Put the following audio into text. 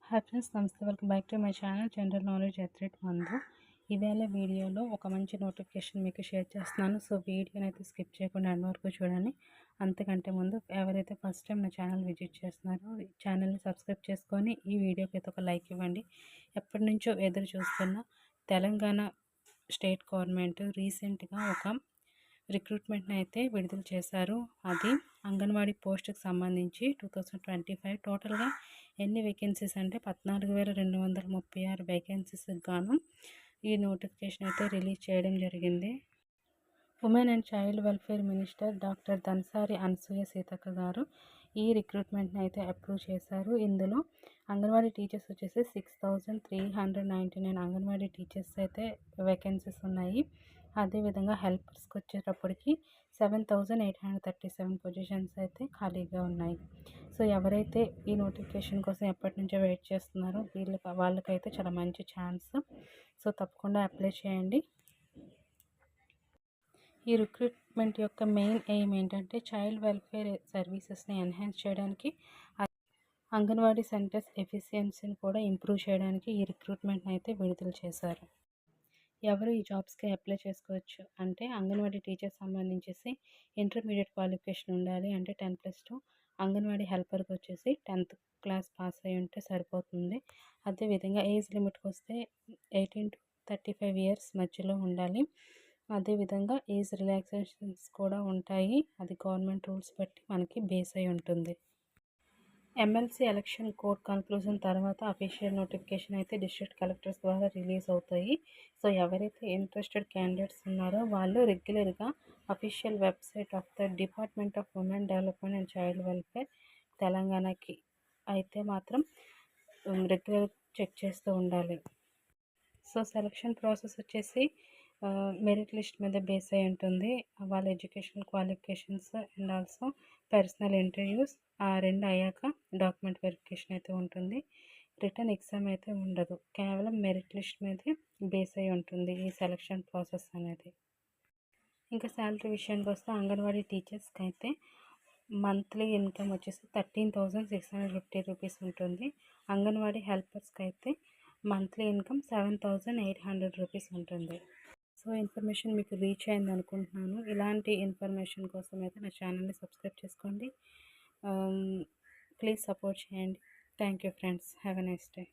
Hi friends, నమస్తే. Welcome back to my channel general knowledge ఎత్రెట్ మందు. ఈవేళ వీడియోలో ఒక మంచి నోటిఫికేషన్ మీకు షేర్ చేస్తున్నాను. సో వీడియోని అయితే స్కిప్ చేయకుండా ఎండ్ వరకు చూడండి. అంతకంటే ముందు ఎవరైతే ఫస్ట్ టైం నా ఛానల్ విజిట్ చేస్తున్నారో ఈ ఛానల్ని సబ్స్క్రైబ్ చేసుకొని ఈ వీడియోకి అయితే ఒక లైక్ ఇవ్వండి. ఎప్పటి నుంచో ఎదురు చూస్తున్న తెలంగాణ స్టేట్ గవర్నమెంట్ రీసెంట్గా ఒక రిక్రూట్మెంట్ని అయితే విడుదల చేశారు. అది అంగన్వాడీ పోస్టుకు సంబంధించి 2025 టోటల్గా ఎన్ని వేకెన్సీస్ అంటే 14,236 వేకెన్సీస్కి గాను ఈ నోటిఫికేషన్ అయితే రిలీజ్ చేయడం జరిగింది. Women and child welfare minister doctor Dhansari Anasuya Seethakka garu ఈ రిక్రూట్మెంట్ని అయితే అప్రూవ్ చేశారు. ఇందులో అంగన్వాడీ టీచర్స్ వచ్చేసి 6,399 అంగన్వాడీ టీచర్స్ అయితే వేకెన్సీస్ ఉన్నాయి. అదేవిధంగా హెల్పర్స్కి వచ్చేటప్పటికి 7,837 పొజిషన్స్ అయితే ఖాళీగా ఉన్నాయి. సో ఎవరైతే ఈ నోటిఫికేషన్ కోసం ఎప్పటి నుంచో వెయిట్ చేస్తున్నారో వాళ్ళకైతే చాలా మంచి ఛాన్స్. సో తప్పకుండా అప్లై చేయండి. ఈ రిక్రూట్మెంట్ యొక్క మెయిన్ ఎయిమ్ ఏంటంటే చైల్డ్ వెల్ఫేర్ సర్వీసెస్ని ఎన్హాన్స్ చేయడానికి, అంగన్వాడీ సెంటర్స్ ఎఫిషియన్సీని కూడా ఇంప్రూవ్ చేయడానికి ఈ రిక్రూట్మెంట్ని అయితే విడుదల చేశారు. ఎవరు ఈ జాబ్స్కి అప్లై చేసుకోవచ్చు అంటే అంగన్వాడీ టీచర్స్ సంబంధించేసి ఇంటర్మీడియట్ క్వాలిఫికేషన్ ఉండాలి. అంటే 10+2. అంగన్వాడీ హెల్పర్కి వచ్చేసి 10th క్లాస్ పాస్ అయి ఉంటే సరిపోతుంది. అదేవిధంగా ఏజ్ లిమిట్కి వస్తే 18 to 35 ఇయర్స్ మధ్యలో ఉండాలి. అదేవిధంగా ఏజ్ రిలాక్సేషన్స్ కూడా ఉంటాయి. అది గవర్నమెంట్ రూల్స్ బట్టి మనకి బేస్ అయి ఉంటుంది. ఎమ్మెల్సీ ఎలక్షన్ కోడ్ కన్క్లూజన్ తర్వాత అఫీషియల్ నోటిఫికేషన్ అయితే డిస్ట్రిక్ట్ కలెక్టర్స్ ద్వారా రిలీజ్ అవుతాయి. సో ఎవరైతే ఇంట్రెస్టెడ్ క్యాండిడేట్స్ ఉన్నారో వాళ్ళు రెగ్యులర్గా official website of the department of women development and child welfare తెలంగాణకి అయితే మాత్రం రెగ్యులర్ చెక్ చేస్తూ ఉండాలి. సో సెలక్షన్ ప్రాసెస్ వచ్చేసి మెరిట్ లిస్ట్ మీద బేస్ అయి ఉంటుంది. వాళ్ళ educational qualifications and also personal interviews ఆ రెండు అయ్యాక డాక్యుమెంట్ వెరిఫికేషన్ అయితే ఉంటుంది. రిటర్న్ ఎగ్జామ్ అయితే ఉండదు. కేవలం మెరిట్ లిస్ట్ మీదే బేస్ అయి ఉంటుంది ఈ సెలక్షన్ ప్రాసెస్ అనేది. ఇంకా శాలరీ విషయానికి వస్తే అంగన్వాడీ టీచర్స్కి అయితే మంత్లీ ఇన్కమ్ వచ్చేసి 13,650 రూపీస్ ఉంటుంది. అంగన్వాడీ హెల్పర్స్కి అయితే మంత్లీ ఇన్కమ్ 7,800 రూపీస్ ఉంటుంది. సో ఇన్ఫర్మేషన్ మీకు రీచ్ అయింది అనుకుంటున్నాను. ఇలాంటి ఇన్ఫర్మేషన్ కోసం అయితే నా ఛానల్ని సబ్స్క్రైబ్ చేసుకోండి. ప్లీజ్ సపోర్ట్ చేయండి. Thank you friends. Have a nice day.